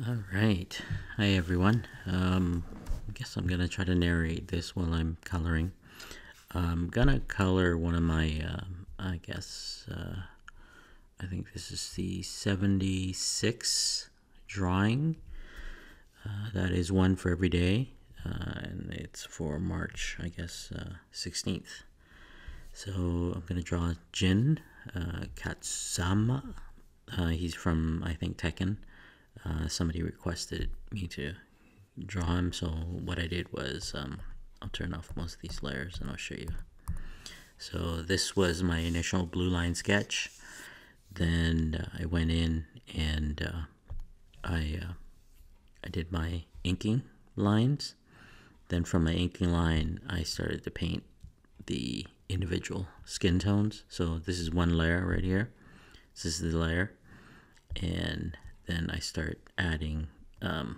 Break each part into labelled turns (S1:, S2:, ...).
S1: All right. Hi, everyone. I guess I'm going to try to narrate this while I'm coloring. I'm going to color one of my, I think this is the 76 drawing. That is one for every day. And it's for March, 16th. So I'm going to draw Jin Kazama. He's from, I think, Tekken. Somebody requested me to draw him, so what I did was I'll turn off most of these layers and I'll show you. So this was my initial blue line sketch. Then I went in and I did my inking lines. Then from my inking line, I started to paint the individual skin tones. So this is one layer right here. This is the layer, and then I start adding a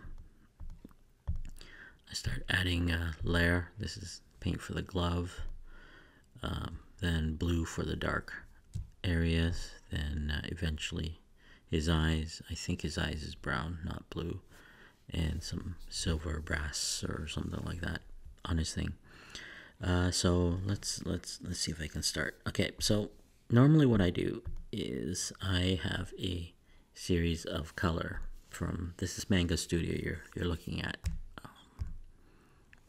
S1: layer. This is paint for the glove, then blue for the dark areas, then eventually his eyes. I think his eyes is brown, not blue, and some silver brass or something like that on his thing. So let's see if I can start. Okay, so normally what I do is I have a series of color from, this is Manga Studio you're looking at.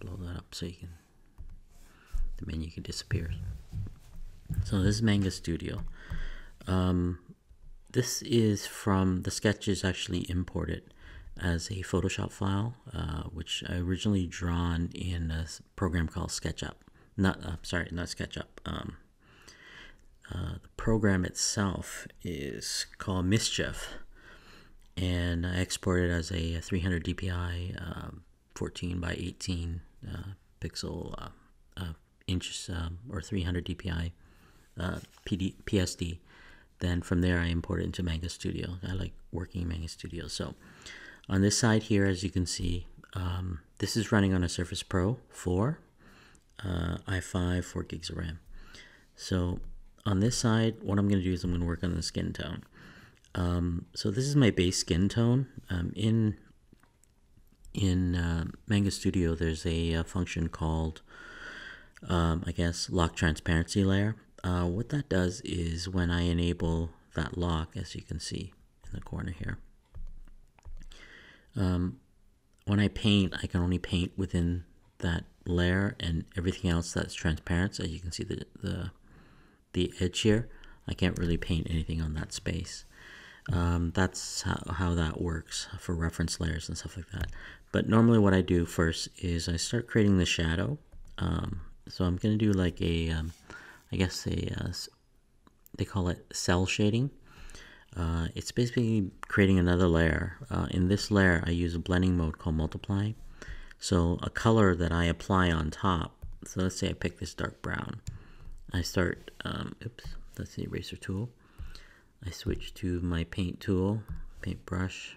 S1: Blow that up so you can, the menu can disappear. So this is Manga Studio. This is from, the sketch is actually imported as a Photoshop file, which I originally drawn in a program called SketchUp. Not SketchUp. The program itself is called Mischief, and I exported as a 300 dpi 14 by 18 pixel inches, or 300 dpi PSD. Then from there I import it into Manga Studio. I like working in Manga Studio. So on this side here, as you can see, this is running on a Surface Pro 4 i5, 4 gigs of RAM. So on this side, what I'm going to do is I'm going to work on the skin tone. So this is my base skin tone. In Manga Studio, there's a function called, lock transparency layer. What that does is when I enable that lock, as you can see in the corner here, when I paint, I can only paint within that layer, and everything else that's transparent. So you can see the edge here. I can't really paint anything on that space. That's how that works for reference layers and stuff like that. But normally what I do first is I start creating the shadow. So I'm going to do like a, they call it cell shading. It's basically creating another layer. In this layer, I use a blending mode called multiply. So a color that I apply on top, so let's say I pick this dark brown. I start, that's the eraser tool. I switch to my paint tool, paintbrush,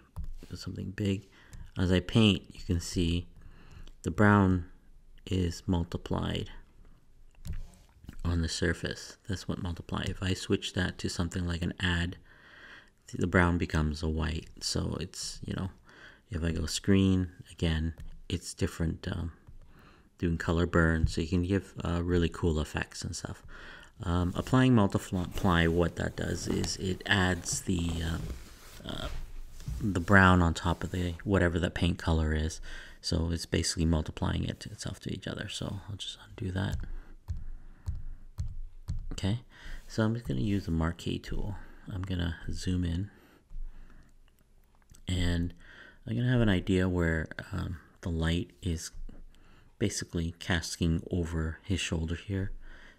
S1: do something big. As I paint, you can see the brown is multiplied on the surface. That's what multiply. If I switch that to something like an add, the brown becomes a white. So it's, if I go screen, again, it's different, doing color burn, so you can give really cool effects and stuff. Applying multiply, what that does is it adds the brown on top of the whatever the paint color is. So it's basically multiplying itself to each other. So I'll just undo that. Okay, so I'm just going to use the marquee tool. I'm going to zoom in, and I'm going to have an idea where the light is basically casting over his shoulder here.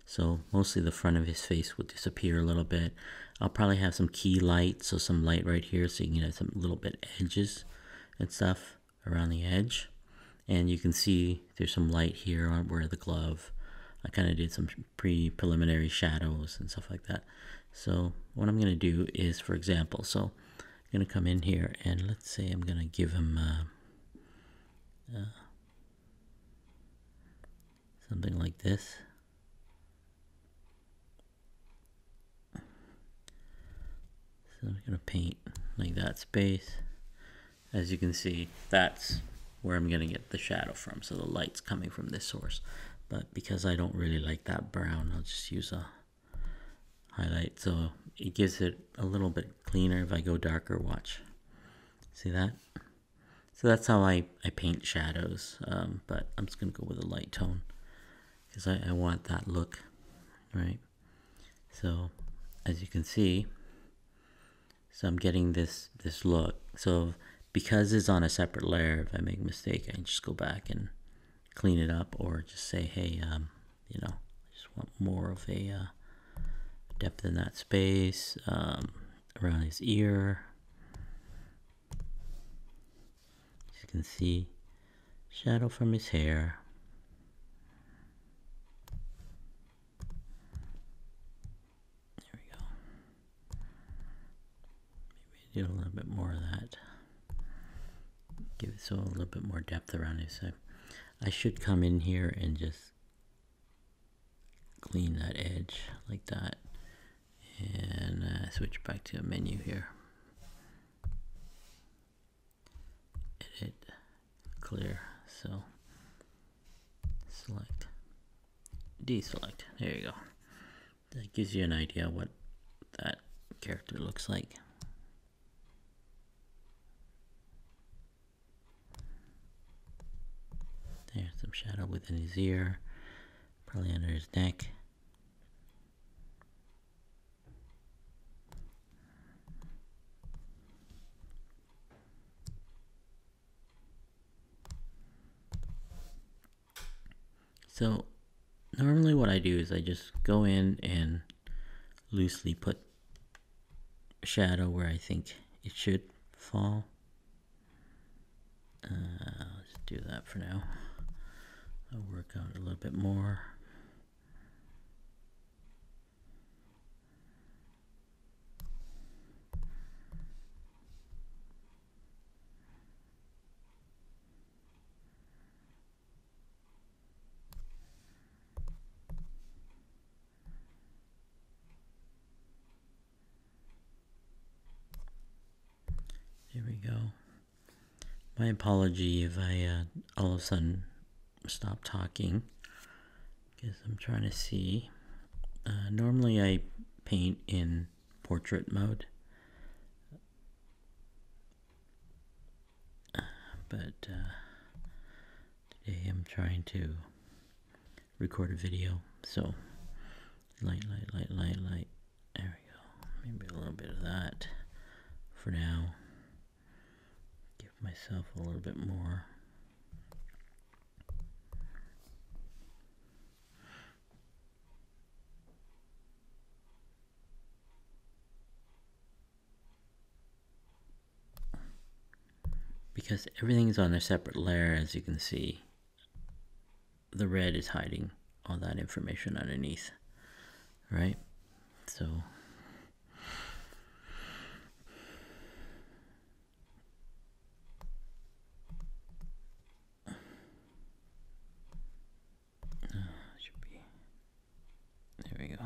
S1: So mostly the front of his face will disappear a little bit. I'll probably have some key light, so some light right here, so you can have some little bit edges and stuff around the edge. And you can see there's some light here on where the glove. I kind of did some preliminary shadows and stuff like that. So what I'm going to do is, for example, so I'm going to come in here and let's say I'm going to give him something like this. So I'm going to paint like that space, as you can see, that's where I'm gonna get the shadow from. So the light's coming from this source. But because I don't really like that brown, I'll just use a highlight. So it gives it a little bit cleaner if I go darker. Watch. See that? So that's how I paint shadows. But I'm just gonna go with a light tone because I want that look, right? So as you can see, so I'm getting this look. So because it's on a separate layer, if I make a mistake, I can just go back and clean it up, or just say, hey, you know, I just want more of a depth in that space, around his ear. As you can see, shadow from his hair. There we go. Maybe do a little bit more of that. Give it so a little bit more depth around his head. I should come in here and just clean that edge like that, and switch back to a menu here. Edit, clear, so select, deselect. There you go. That gives you an idea what that character looks like. There's some shadow within his ear, probably under his neck. So normally what I do is I just go in and loosely put shadow where I think it should fall. I'll just do that for now. I'll work out a little bit more. There we go. My apology if I all of a sudden stop talking, because I'm trying to see. Normally I paint in portrait mode, but today I'm trying to record a video. So light. There we go. Maybe a little bit of that for now. Give myself a little bit more. Because everything's on a separate layer, as you can see, the red is hiding all that information underneath, right? So should be, there we go.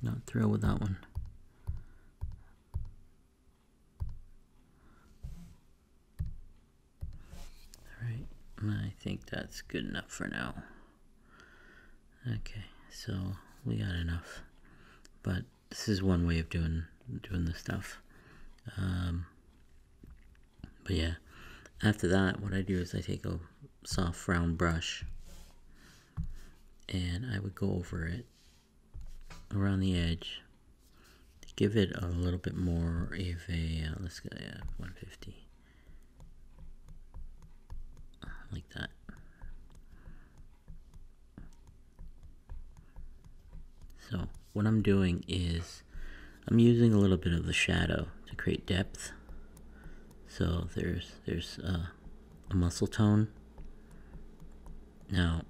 S1: Not thrilled with that one. Alright, I think that's good enough for now. Okay, so we got enough. But this is one way of doing the stuff. But yeah, after that, what I do is I take a soft round brush and I would go over it around the edge to give it a little bit more of a, let's go 150, like that. So what I'm doing is I'm using a little bit of the shadow to create depth. So there's a muscle tone. Now,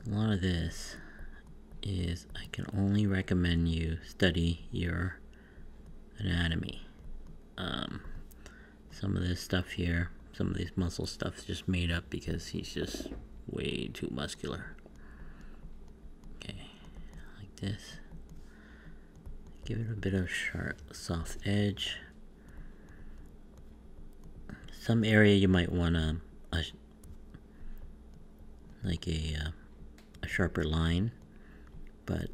S1: a lot of this is I can only recommend you study your anatomy. Some of this stuff here, some of these muscle stuff is just made up because he's just way too muscular. Okay, like this. Give it a bit of sharp, soft edge. Some area you might want like a sharper line, but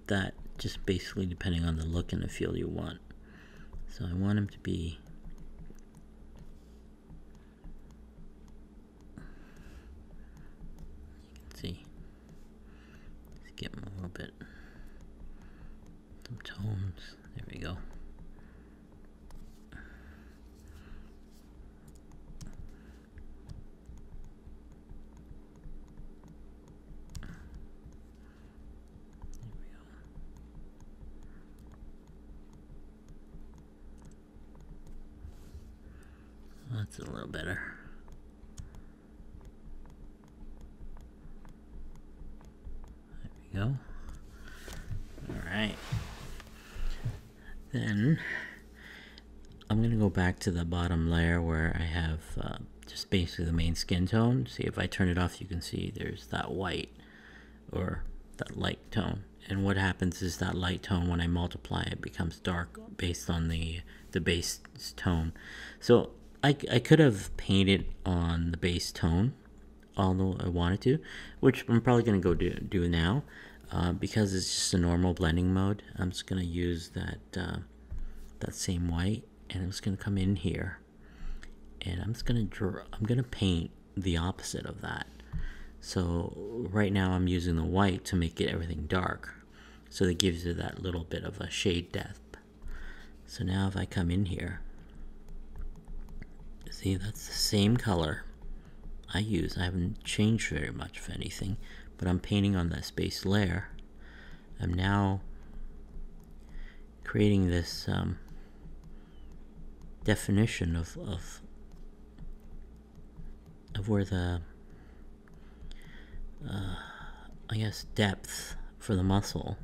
S1: that just basically depending on the look and the feel you want. So I want him to be see. Let's get him a little bit. Some tones. There we go. That's a little better. There we go. Alright. Then I'm going to go back to the bottom layer where I have just basically the main skin tone. See, if I turn it off, you can see there's that white or that light tone. And what happens is that light tone, when I multiply it, becomes dark based on the base tone. So I could have painted on the base tone, although I wanted to, which I'm probably going to go do now. Because it's just a normal blending mode, I'm just going to use that same white, and I'm just going to come in here, and I'm just going to paint the opposite of that. So right now I'm using the white to make it everything dark, so that gives you that little bit of a shade depth. So now if I come in here, see, that's the same color I use. I haven't changed very much, if anything, but I'm painting on this base layer. I'm now creating this definition of where the I guess depth for the muscle.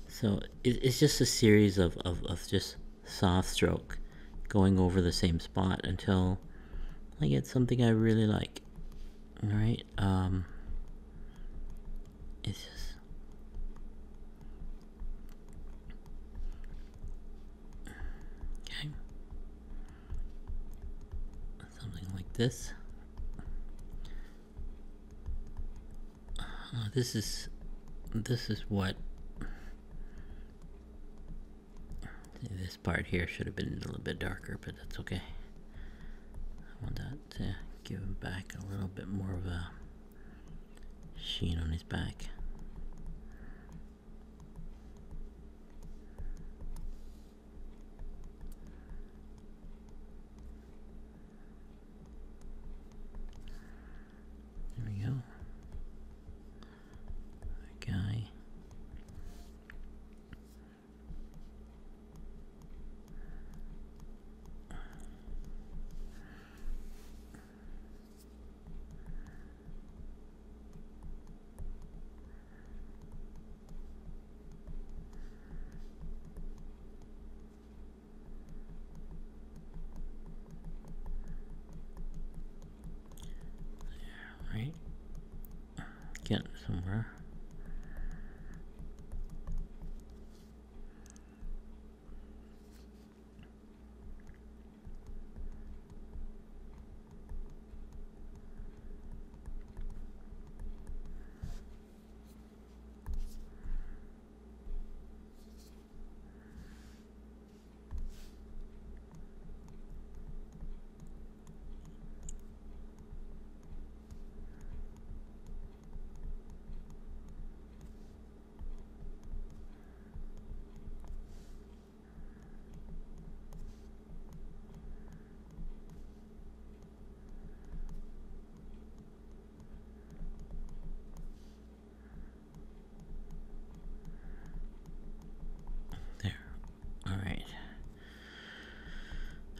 S1: So it's just a series of just soft stroke going over the same spot until I get something I really like. Alright, it's just okay. Something like this. This is what this part here should have been a little bit darker, but that's okay. I want that to give him back a little bit more of a sheen on his back. There we go. Guy. Right? Getting somewhere.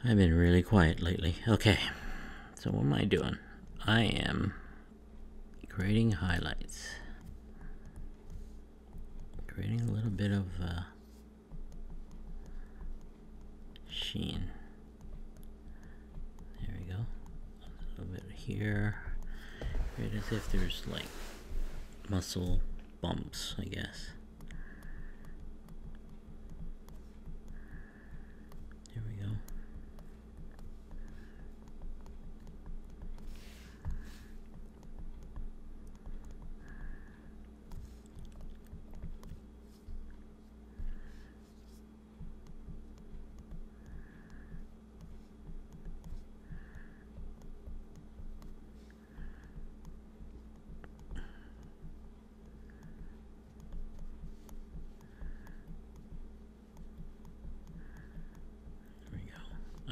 S1: I've been really quiet lately. Okay, so what am I doing? I am creating highlights. Creating a little bit of sheen. There we go. A little bit here. Right, as if there's like muscle bumps, I guess. There we go.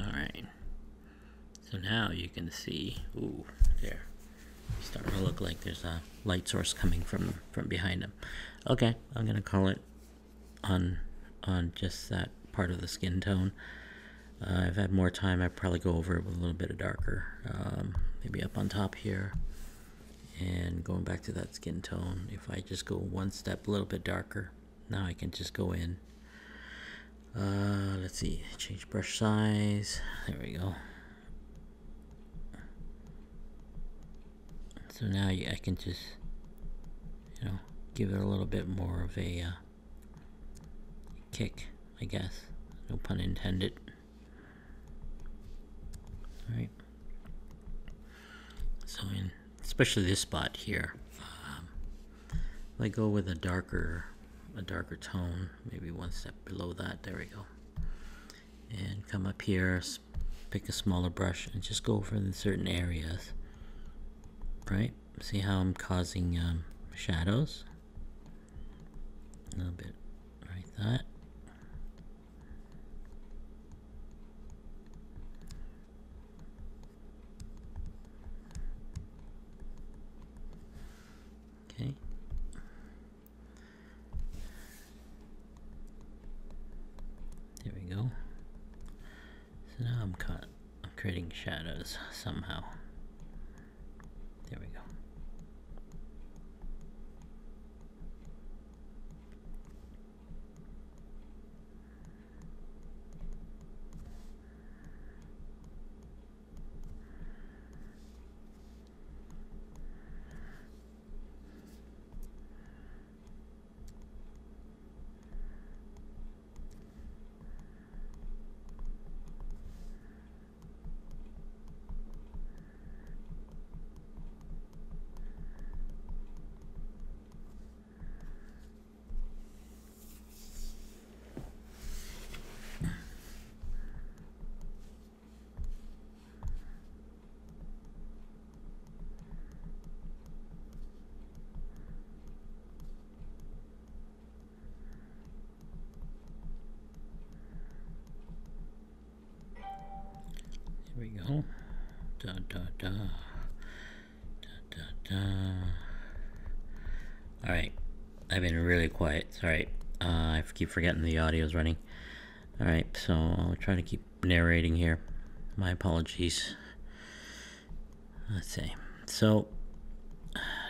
S1: Alright, so now you can see, ooh, there, it's starting to look like there's a light source coming from behind him. Okay, I'm gonna call it on just that part of the skin tone. If I had more time, I'd probably go over it with a little bit of darker, maybe up on top here, and going back to that skin tone. If I just go one step a little bit darker, now I can just go in. Let's see, change brush size. There we go. So now I can just, give it a little bit more of a kick, I guess. No pun intended. Alright. So especially this spot here, if I go with a darker tone, maybe one step below that, there we go, and come up here, pick a smaller brush and just go over in certain areas, right? See how I'm causing shadows? A little bit like that. Okay. There we go. So now I'm creating shadows somehow. There we go. There we go. Da da da. Da da da. Alright. I've been really quiet. Sorry. I keep forgetting the audio's running. Alright, so I'll try to keep narrating here. My apologies. Let's see. So,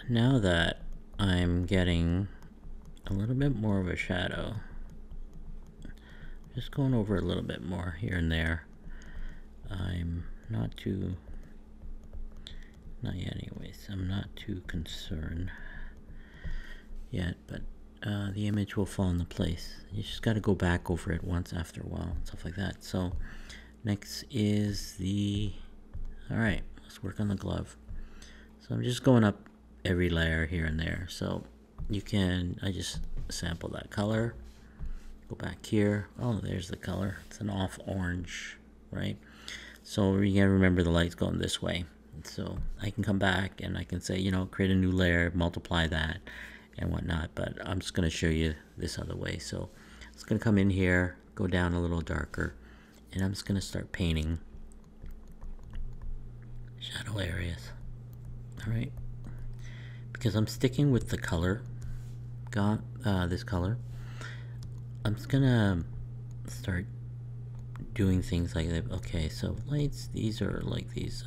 S1: now that I'm getting a little bit more of a shadow, just going over a little bit more here and there. I'm not yet anyways, I'm not too concerned yet, but the image will fall into place. You just got to go back over it once after a while and stuff like that. So next is alright, let's work on the glove. So I'm just going up every layer here and there. So I just sample that color, go back here. Oh, there's the color. It's an off orange, right? So you gotta remember the light's going this way. So I can come back and I can say, create a new layer, multiply that and whatnot, but I'm just gonna show you this other way. So it's gonna come in here, go down a little darker, and I'm just gonna start painting shadow areas. Alright. Because I'm sticking with the color, this color, I'm just gonna start doing things like that. Okay, so lights, these are like these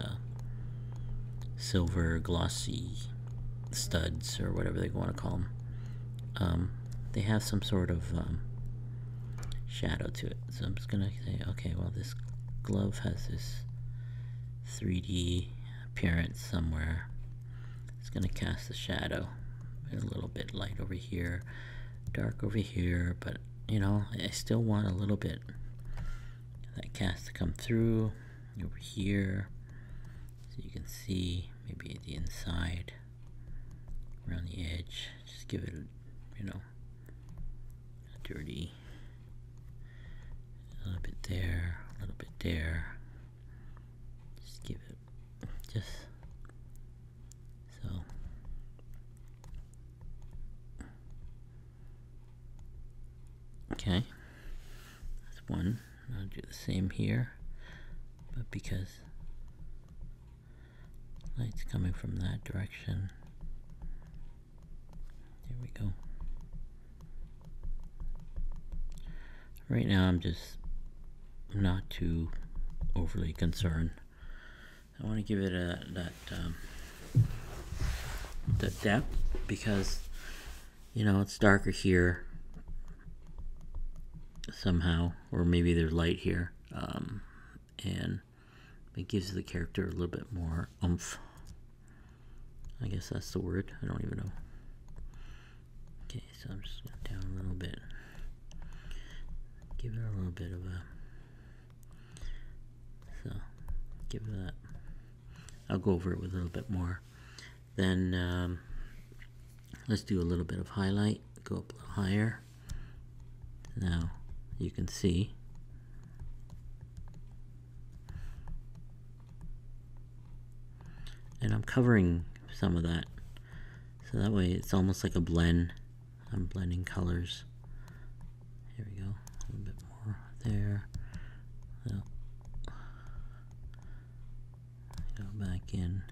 S1: silver glossy studs or whatever they want to call them. They have some sort of shadow to it. So I'm just gonna say, okay, well, this glove has this 3D appearance somewhere. It's gonna cast a shadow, a little bit light over here, dark over here, but you know, I still want a little bit of that cast to come through over here, so you can see maybe the inside around the edge. Just give it, you know, a dirty, a little bit there, a little bit there. Just give it, just so. Okay, that's one. I'll do the same here, but because light's coming from that direction, there we go. Right now I'm just not too overly concerned. I want to give it that depth, because you know it's darker here somehow, or maybe there's light here, and it gives the character a little bit more oomph. I guess that's the word. I don't even know. Okay, so I'm just going down a little bit. Give it a little bit of a. So, give it that. I'll go over it with a little bit more. Then let's do a little bit of highlight. Go up a little higher. Now you can see and I'm covering some of that, so that way it's almost like a blend. I'm blending colors. Here we go, a little bit more there. So, go back in.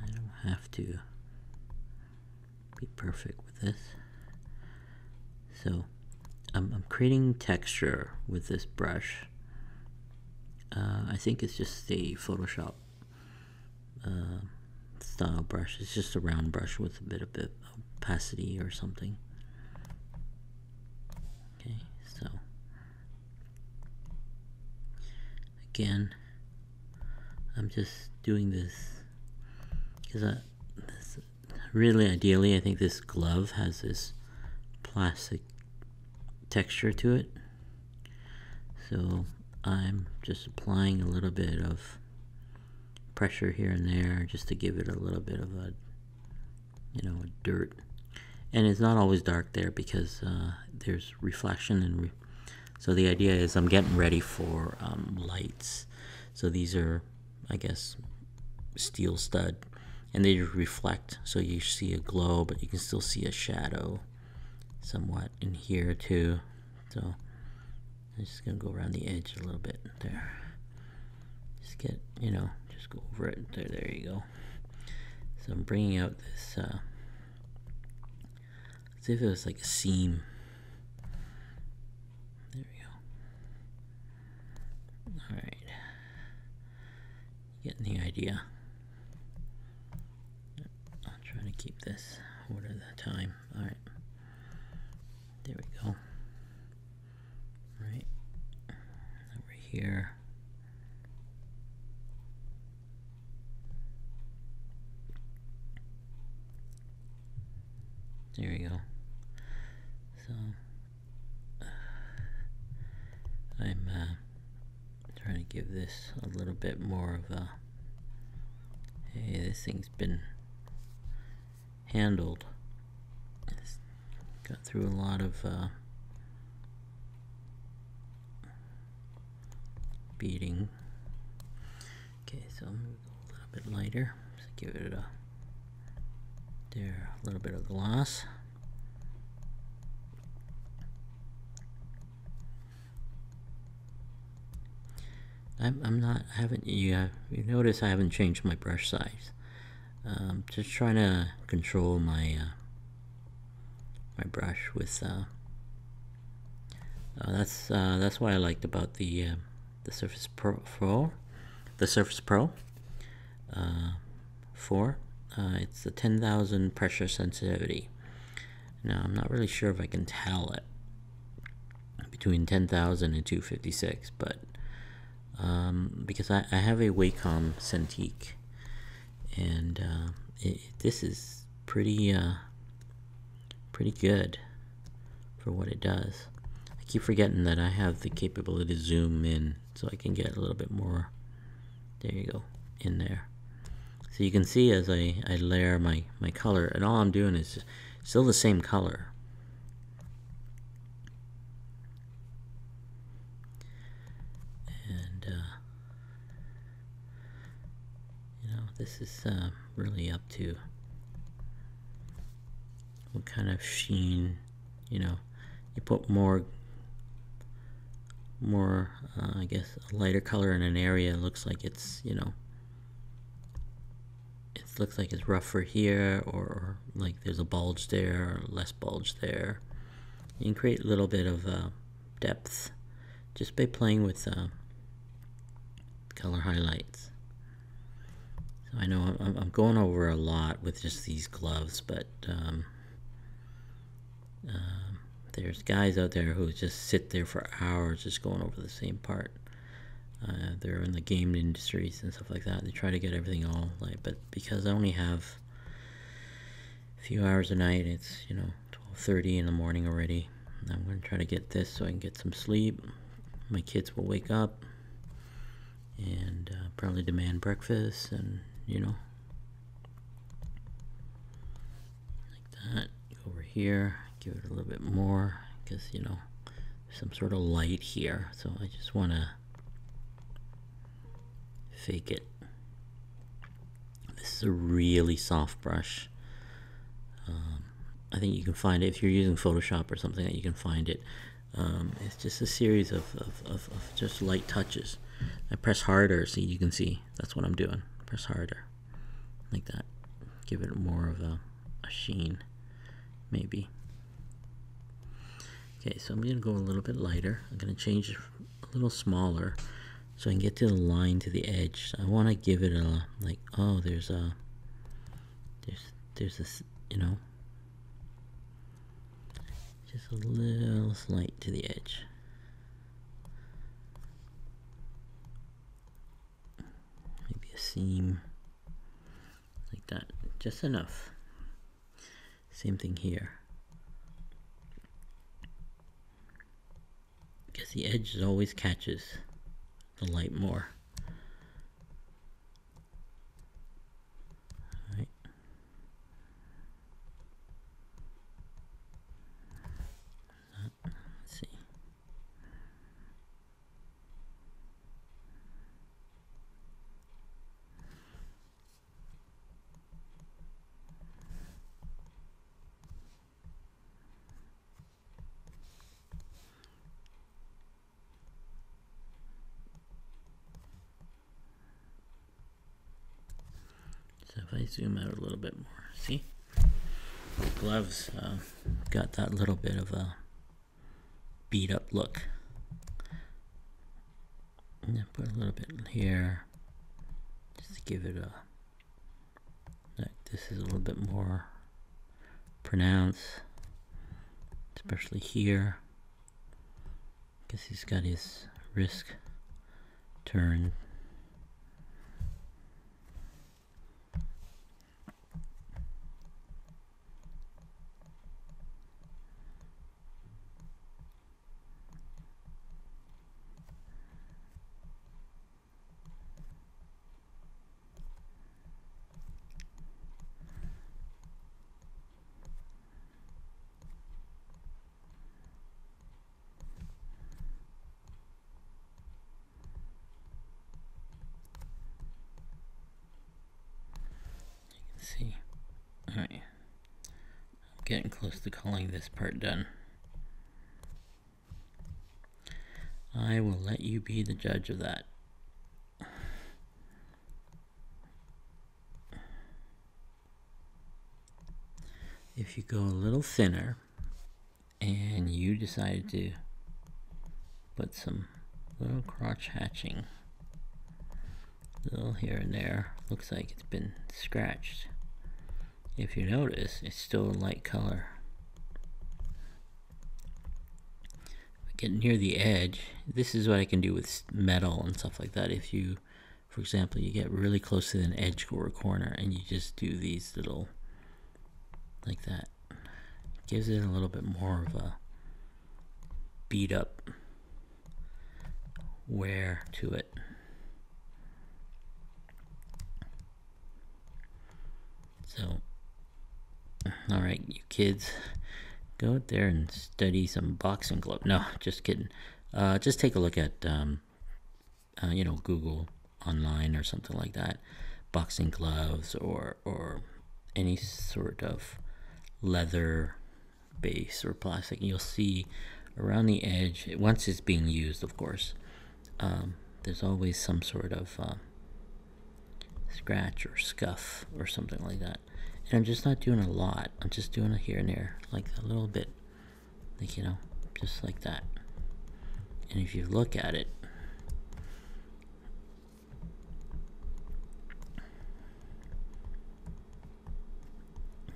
S1: I don't have to be perfect with this. So I'm creating texture with this brush. I think it's just a Photoshop style brush. It's just a round brush with a bit of opacity or something. Okay, so again, I'm just doing this because really ideally I think this glove has this plastic texture to it, so I'm just applying a little bit of pressure here and there just to give it a little bit of a, you know, dirt. And it's not always dark there because there's reflection and so the idea is I'm getting ready for lights. So these are, I guess, steel stud, and they reflect, so you see a glow, but you can still see a shadow somewhat in here too. So I'm just gonna go around the edge a little bit there. Just get, you know, just go over it. There you go. So I'm bringing out this, let's see if it was like a seam. There we go. All right. Getting the idea. I'm trying to keep this one at a time. All right. There we go. Right over here. There we go. So I'm trying to give this a little bit more of a, hey, this thing's been handled. It's got through a lot of beating. Okay, so I'm gonna go a little bit lighter. Just give it a little bit of gloss. You notice I haven't changed my brush size. Just trying to control my my brush with That's what I liked about the Surface Pro, the Surface Pro 4. It's the 10,000 pressure sensitivity. Now I'm not really sure if I can tell it between 10,000 and 256, but because I have a Wacom Cintiq, and this is pretty good for what it does. I keep forgetting that I have the capability to zoom in, so I can get a little bit more. There you go, in there. So you can see as I layer my color, and all I'm doing is still the same color. And you know, this is really up to what kind of sheen. You know, you put more I guess a lighter color in an area, it looks like it's, you know, it looks like it's rougher here, or like there's a bulge there, or less bulge there. You can create a little bit of depth just by playing with color highlights. So I know I'm going over a lot with just these gloves, but there's guys out there who just sit there for hours just going over the same part. They're in the game industries and stuff like that. They try to get everything all like, but because I only have a few hours a night, it's, you know, 12:30 in the morning already. I'm going to try to get this so I can get some sleep. My kids will wake up and probably demand breakfast, and, you know, like that. Go over here, give it a little bit more, because, you know, there's some sort of light here, so I just want to fake it. This is a really soft brush. I think you can find it if you're using Photoshop or something, that you can find it. It's just a series of just light touches. I press harder, so you can see that's what I'm doing. Press harder, like that. Give it more of a sheen, maybe. Okay, so I'm going to go a little bit lighter. I'm going to change it a little smaller so I can get to the line, to the edge. I want to give it a, like, oh, there's this, you know, just a little slight to the edge. Maybe a seam, like that, just enough. Same thing here. Because the edge always catches the light more. Alright. Let's see. So if I zoom out a little bit more, see? The gloves got that little bit of a beat up look. And put a little bit here, just to give it a, like, this is a little bit more pronounced, especially here, because he's got his wrist turned. See, alright, I'm getting close to calling this part done. I will let you be the judge of that. If you go a little thinner and you decide to Put some little crotch hatching, little here and there. Looks like it's been scratched. If you notice, it's still a light color. Get near the edge. This is what I can do with metal and stuff like that. If you, for example, you get really close to an edge or a corner and you just do these little, like that, it gives it a little bit more of a beat up wear to it. So, all right, you kids, go out there and study some boxing gloves. No, just kidding. Just take a look at, you know, Google online or something like that. Boxing gloves or any sort of leather base or plastic. You'll see around the edge, once it's being used, of course, there's always some sort of scratch or scuff or something like that. And I'm just not doing a lot. I'm just doing it here and there, like a little bit, like, you know, just like that. And if you look at it,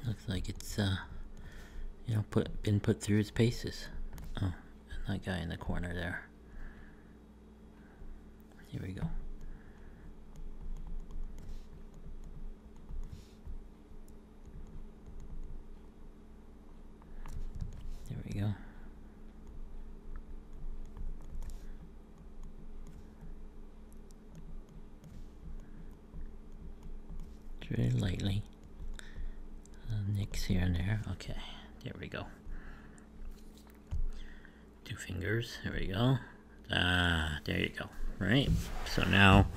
S1: looks like it's you know, been put through its paces. Oh, and that guy in the corner there. Here we go. There we go. Very lightly. Nicks here and there. Okay, there we go. 2 fingers. There we go. There you go. Right. So now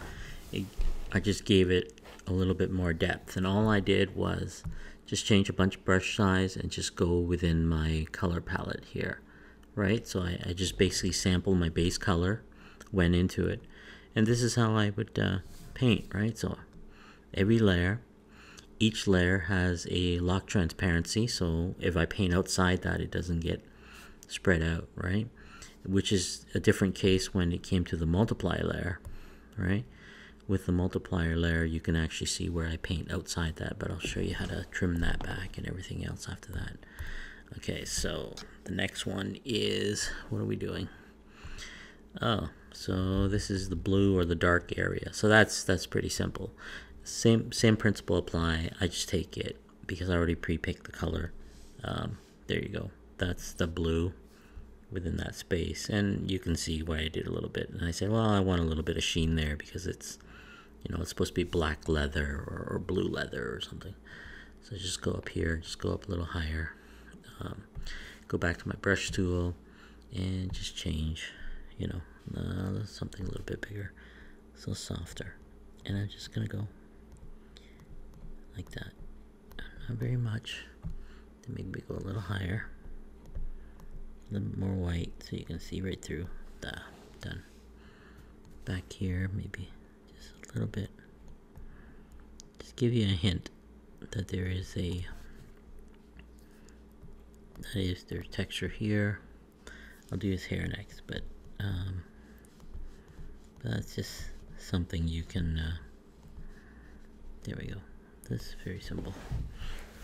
S1: I just gave it a little bit more depth, and all I did was just change a bunch of brush size and just go within my color palette here. Right. So I just basically sampled my base color, went into it, and this is how I would paint. Right. So every layer. Each layer has a lock transparency, so if I paint outside that, it doesn't get spread out, right? Which is a different case when it came to the multiplier layer, right? With the multiplier layer, you can actually see where I paint outside that, but I'll show you how to trim that back and everything else after that. Okay, so the next one is, what are we doing? Oh, so this is the blue or the dark area. So that's pretty simple. Same principle apply. I just take it because I already pre-picked the color. There you go. That's the blue within that space, and you can see why I did a little bit. And I said, well, I want a little bit of sheen there because it's, you know, it's supposed to be black leather or blue leather or something. So just go up here, just go up a little higher. Go back to my brush tool and just change, you know, something a little bit bigger, so softer. And I'm just gonna go like that. Not very much. Then maybe go a little higher. A little more white so you can see right through. Done. Back here, maybe just a little bit. Just give you a hint that there is there's texture here. I'll do his hair next, but that's just something you can, there we go. This is very simple.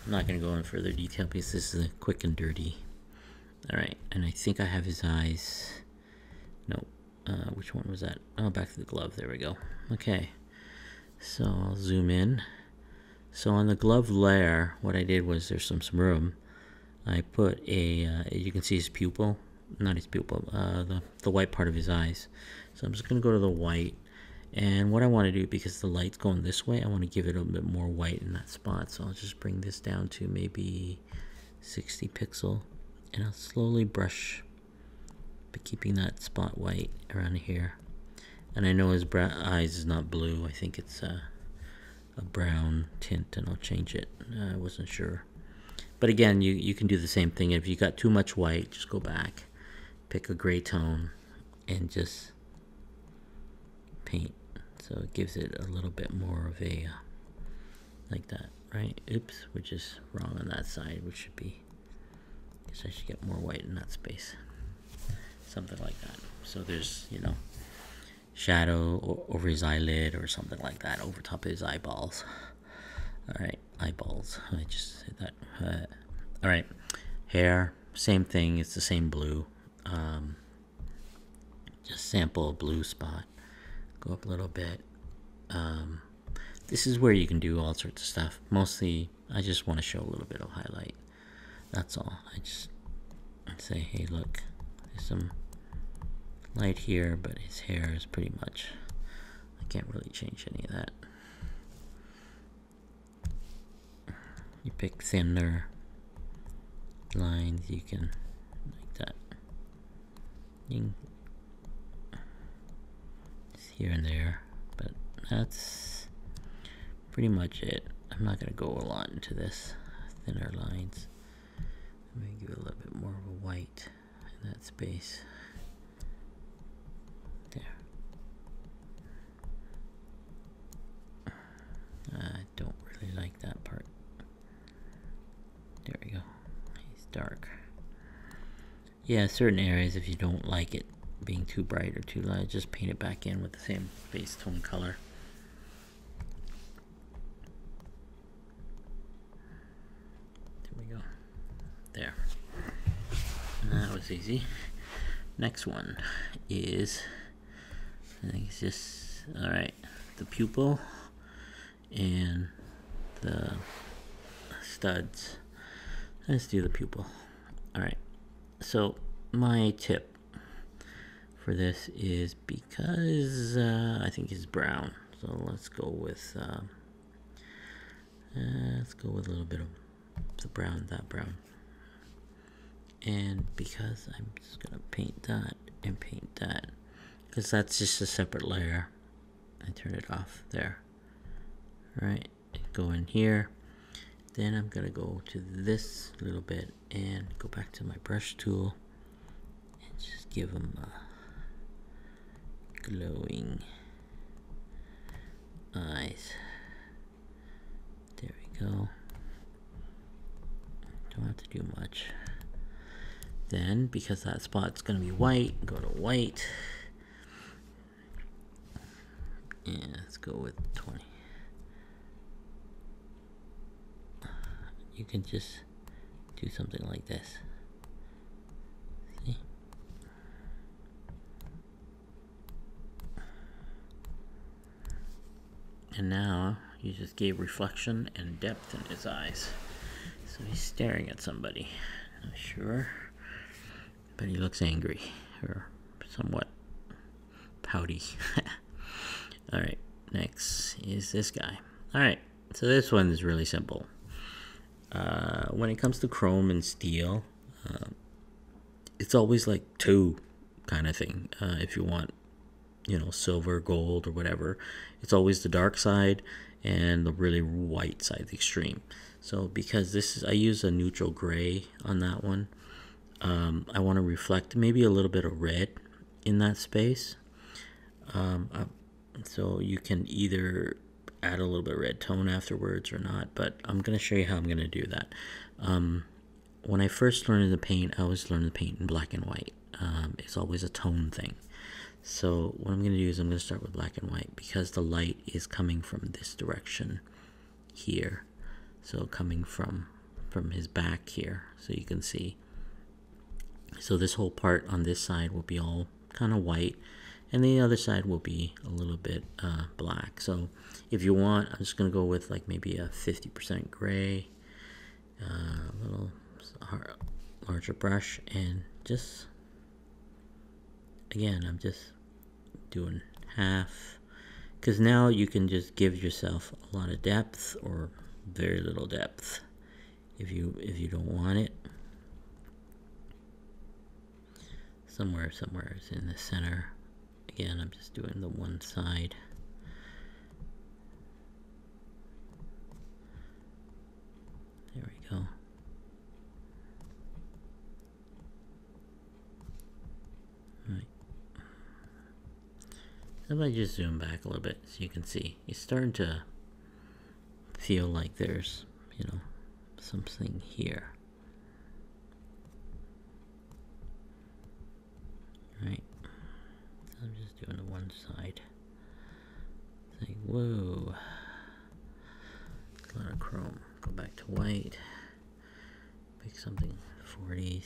S1: I'm not going to go into further detail because this is a quick and dirty. Alright, and I think I have his eyes. No, which one was that? Oh, back to the glove. There we go. Okay, so I'll zoom in. So on the glove layer, what I did was there's some room. I put a, you can see his pupil. Not his pupil, the white part of his eyes. So I'm just going to go to the white. And what I want to do, because the light's going this way, I want to give it a little bit more white in that spot. So I'll just bring this down to maybe 60 pixel. And I'll slowly brush, but keeping that spot white around here. And I know his eyes is not blue. I think it's a brown tint, and I'll change it. I wasn't sure. But again, you can do the same thing. If you got too much white, just go back, pick a gray tone, and just paint. So it gives it a little bit more of a, like that, right? Oops, which is wrong on that side, which should be, I guess I should get more white in that space. Something like that. So there's, you know, shadow over his eyelid or something like that, over top of his eyeballs. Alright, eyeballs. I just said that. Alright, hair, same thing. It's the same blue. Just sample a blue spot. Go up a little bit. This is where you can do all sorts of stuff. Mostly, I just want to show a little bit of highlight. That's all. I'd say, hey, look, there's some light here, but his hair is pretty much, I can't really change any of that. You pick thinner lines, you can, like that. You can, just here and there, but that's pretty much it. I'm not going to go a lot into this. Thinner lines. I'm going to give it a little bit more of a white in that space. There. I don't really like that part. There we go. He's dark. Yeah, certain areas, if you don't like it being too bright or too light, just paint it back in with the same base tone color. There. That was easy. Next one is, I think it's just, alright, the pupil and the studs. Let's do the pupil. Alright, so my tip for this is, because I think it's brown, so let's go with a little bit of the brown, that brown. And because I'm just gonna paint that and paint that, because that's just a separate layer, I turn it off there. Right, go in here, then I'm gonna go to this little bit and go back to my brush tool and just give them a glowing eyes. There we go. Don't have to do much. Then, because that spot's going to be white, go to white. And let's go with 20. You can just do something like this. See? And now, you just gave reflection and depth in his eyes. So he's staring at somebody. Not sure. But he looks angry, or somewhat pouty. Alright, next is this guy. Alright, so this one is really simple. When it comes to chrome and steel, it's always like two kind of thing. If you want, you know, silver, gold, or whatever, it's always the dark side and the really white side, the extreme. So because this is, I use a neutral gray on that one. I want to reflect maybe a little bit of red in that space. So you can either add a little bit of red tone afterwards or not, but I'm going to show you how I'm going to do that. When I first learned to paint, I always learned to paint in black and white. It's always a tone thing. So what I'm going to do is I'm going to start with black and white, because the light is coming from this direction here. So coming from his back here, so you can see. So this whole part on this side will be all kind of white, and the other side will be a little bit black. So if you want, I'm just going to go with like maybe a 50% gray, a little larger brush, and just, again, I'm just doing half, because now you can just give yourself a lot of depth or very little depth if you don't want it. Somewhere is in the center. Again, I'm just doing the one side. There we go. Right. So if I just zoom back a little bit so you can see, it's starting to feel like there's, you know, something here. Right. I'm just doing the one side. It's like, whoa. A lot of chrome. Go back to white. Pick something 40s.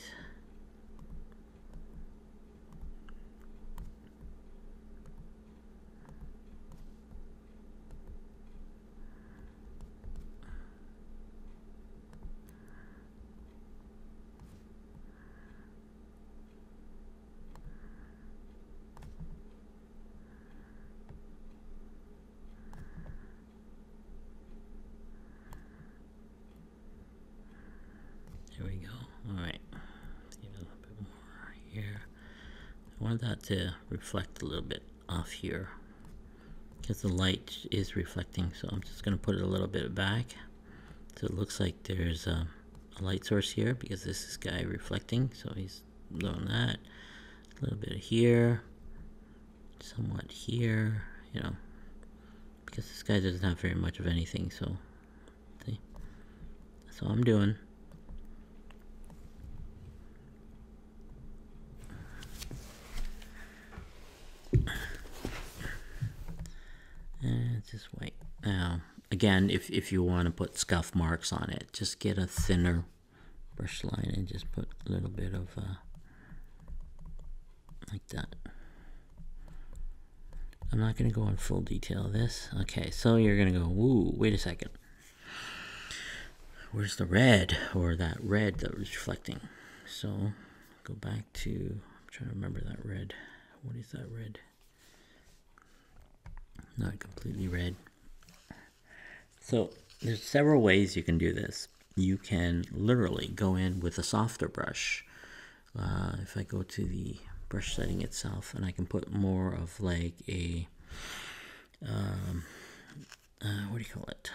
S1: There we go. Alright. See a little bit more here. I want that to reflect a little bit off here, because the light is reflecting, so I'm just going to put it a little bit back so it looks like there's a light source here, because this is guy reflecting, so he's doing that. A little bit here, somewhat here, you know, because this guy doesn't have very much of anything, so see, that's all I'm doing. And it's just white. Now, again, if you want to put scuff marks on it, just get a thinner brush line and just put a little bit of like that. I'm not going to go in full detail of this. Okay, so you're going to go, ooh, wait a second. Where's the red, or that red that was reflecting? So go back to, I'm trying to remember that red. What is that red? Not completely red. So there's several ways you can do this. You can literally go in with a softer brush. If I go to the brush setting itself, and I can put more of like a what do you call it?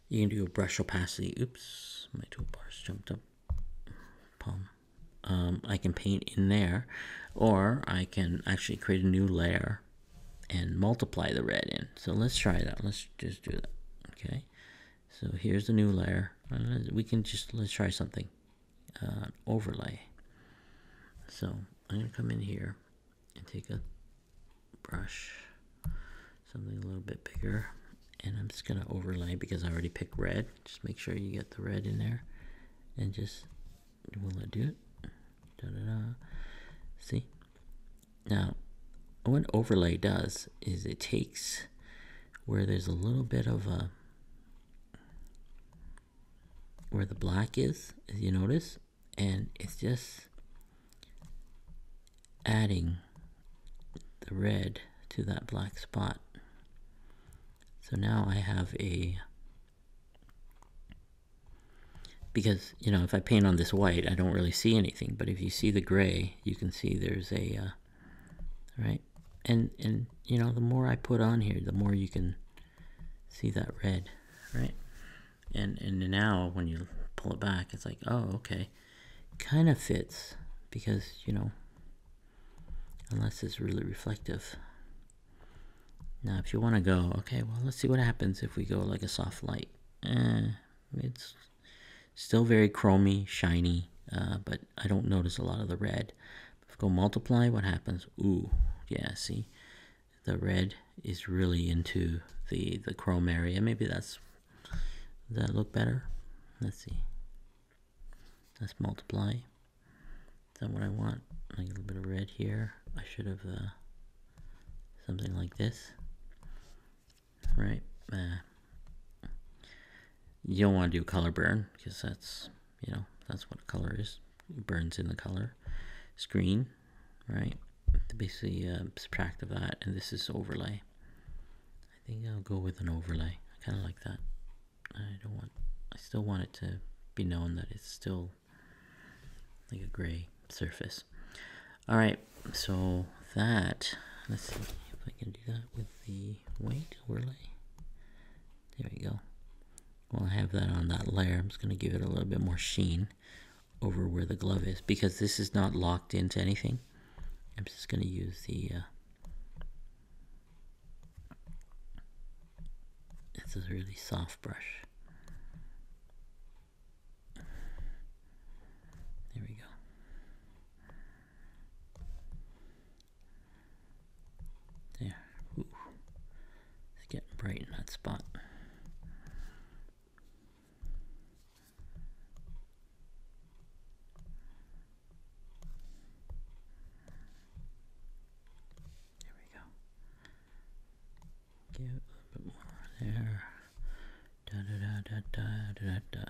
S1: You can do a brush opacity. Oops, my toolbars jumped up. Palm. I can paint in there, or I can actually create a new layer and multiply the red in. So let's try that. Let's just do that. Okay. So here's the new layer. Let's try something. Overlay. So I'm going to come in here and take a brush, something a little bit bigger, and I'm just going to overlay, because I already picked red. Just make sure you get the red in there, and just, will it do it? Da-da-da. See? Now, what overlay does is it takes where there's a little bit of a, where the black is, as you notice, and it's just adding the red to that black spot. So now I have a, because, you know, if I paint on this white, I don't really see anything, but if you see the gray, you can see there's a, right? And you know, the more I put on here, the more you can see that red, right? And now when you pull it back, it's like, oh, okay, kind of fits, because, you know, unless it's really reflective. Now, if you want to go, okay, well, let's see what happens if we go like a soft light. It's still very chromy, shiny, but I don't notice a lot of the red. If I go multiply, what happens? Ooh, yeah, see? The red is really into the chrome area. Maybe does that look better? Let's see. Let's multiply. Is that what I want? Like a little bit of red here. I should have something like this. Right? You don't want to do color burn, because that's, you know, that's what color is. It burns in the color screen, right? To basically subtract of that, and this is overlay. I think I'll go with an overlay. I kind of like that. I still want it to be known that it's still like a gray surface. All right, so that, let's see if I can do that with the white overlay. There we go. Well, I have that on that layer. I'm just going to give it a little bit more sheen over where the glove is, because this is not locked into anything. I'm just going to use the, it's a really soft brush. There we go. brighten that spot. There we go. Give it a little bit more there. Da da da da da da da.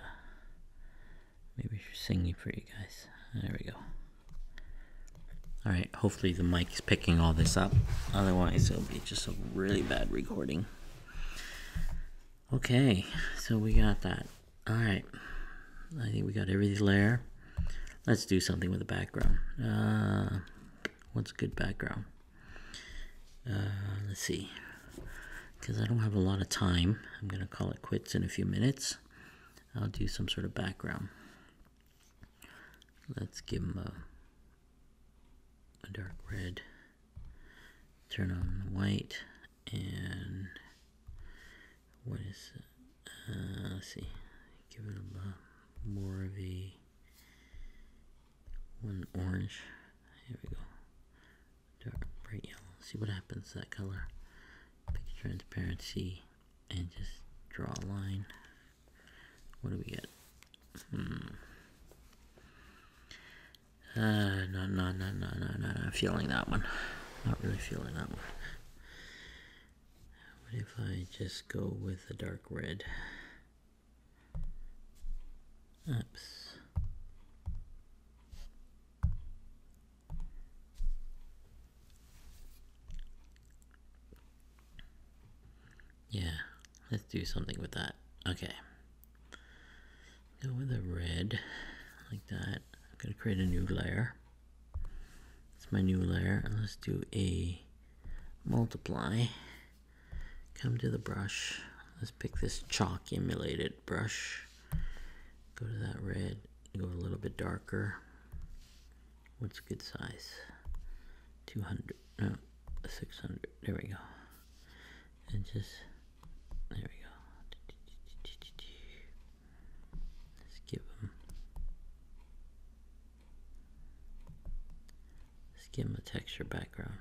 S1: Maybe I should sing for you guys. There we go. Alright, hopefully the mic is picking all this up. Otherwise, it'll be just a really bad recording. Okay, so we got that. Alright, I think we got every layer. Let's do something with the background. What's a good background? Let's see. Because I don't have a lot of time, I'm going to call it quits in a few minutes. I'll do some sort of background. Let's give him a dark red, turn on the white, and what is it? Let's see, give it a more of a one orange. Here we go, dark bright yellow. See what happens to that color. Pick transparency and just draw a line. What do we get? No, not feeling that one. Not really feeling that one. What if I just go with a dark red? Oops. Yeah, let's do something with that. Okay. Go with a red, like that. I'm going to create a new layer. It's my new layer. And let's do a multiply. Come to the brush. Let's pick this chalk emulated brush. Go to that red. Go a little bit darker. What's a good size? 200. No, 600. There we go. And just, there we go. Give him a texture background.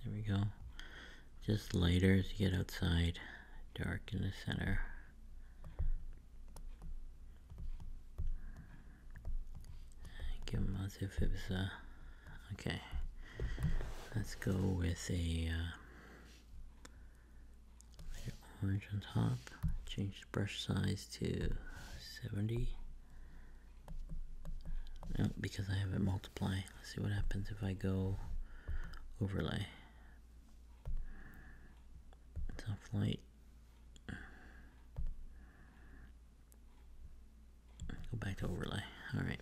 S1: There we go. Just lighter as you get outside. Dark in the center. Give him as if it was okay. Let's go with a orange on top. Change the brush size to 70. No, because I have it multiply. Let's see what happens if I go overlay. Soft light. Go back to overlay. Alright.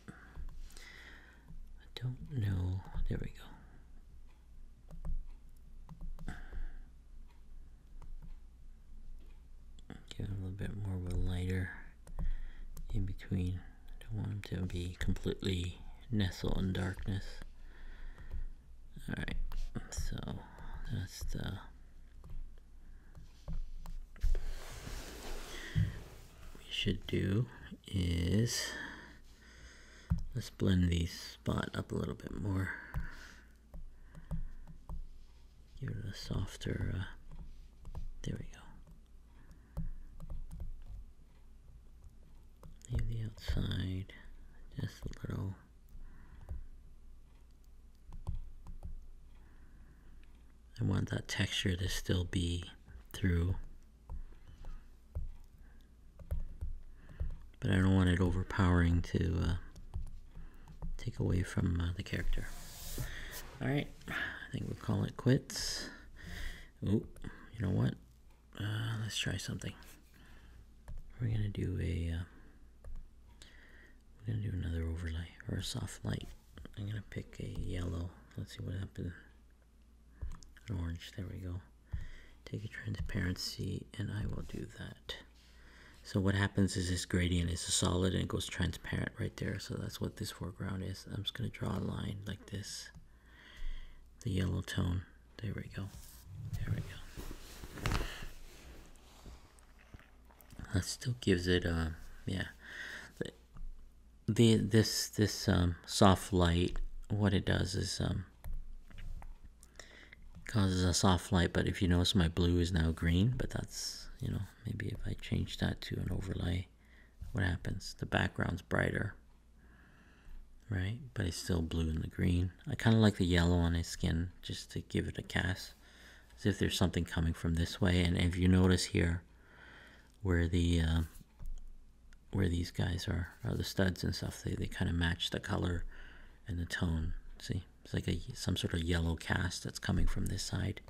S1: I don't know. There we go. Give it a little bit more of a lighter in between. Don't want him to be completely nestled in darkness. Alright, so that's the what we should do is let's blend these spot up a little bit more. Give it a softer there we go. Leave the outside just a little. I want that texture to still be through, but I don't want it overpowering to take away from the character. Alright, I think we'll call it quits. Ooh, you know what? Let's try something. We're gonna do another overlay or a soft light. I'm gonna pick a yellow. Let's see what happens. An orange. There we go. Take a transparency, and I will do that. So what happens is this gradient is a solid and it goes transparent right there. So that's what this foreground is. I'm just gonna draw a line like this. The yellow tone. There we go. There we go. That still gives it yeah. This soft light what it does is causes a soft light. But if you notice, my blue is now green, but that's, you know, maybe if I change that to an overlay, what happens? The background's brighter, right? But it's still blue in the green. I kind of like the yellow on his skin just to give it a cast, as if there's something coming from this way. And if you notice here, where the where these guys are the studs and stuff, they kind of match the color and the tone. See, it's like some sort of yellow cast that's coming from this side.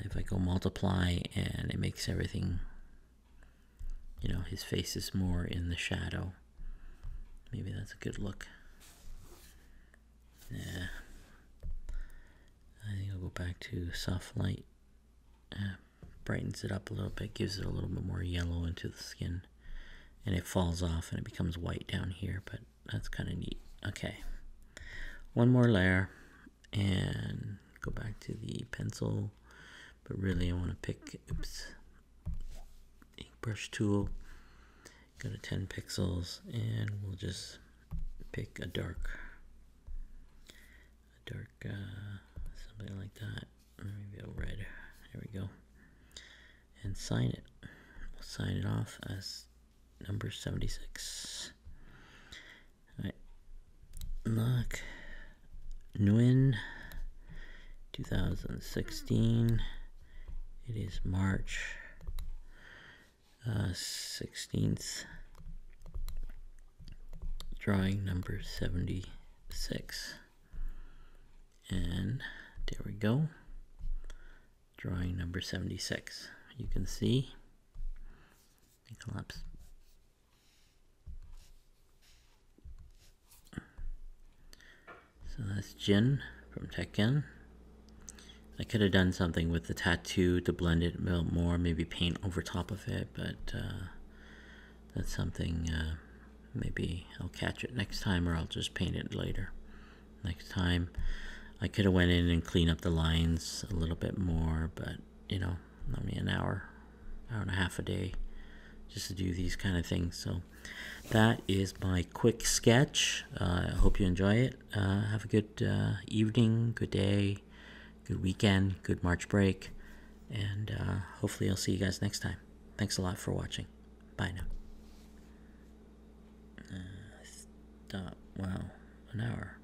S1: If I go multiply, and it makes everything, you know, his face is more in the shadow. Maybe that's a good look. Yeah, I think I'll go back to soft light. Brightens it up a little bit, gives it a little bit more yellow into the skin, and it falls off and it becomes white down here, but that's kind of neat. Okay, one more layer and go back to the pencil, but really I want to pick, ink brush tool, go to 10 pixels, and we'll just pick a dark something like that, or maybe a red. There we go. And sign it. We'll sign it off as number 76. Alright. Look. Nguyen 2016. It is March 16th. Drawing number 76. And there we go. Drawing number 76. You can see it collapse. So that's Jin from Tekken. I could have done something with the tattoo to blend it a bit more, maybe paint over top of it, but that's something, maybe I'll catch it next time, or I'll just paint it later. Next time I could have went in and cleaned up the lines a little bit more, but you know, only an hour and a half a day just to do these kind of things. So that is my quick sketch. I hope you enjoy it. Have a good evening, good day, good weekend, good March break, and hopefully I'll see you guys next time. Thanks a lot for watching. Bye now. Stop. Wow, an hour.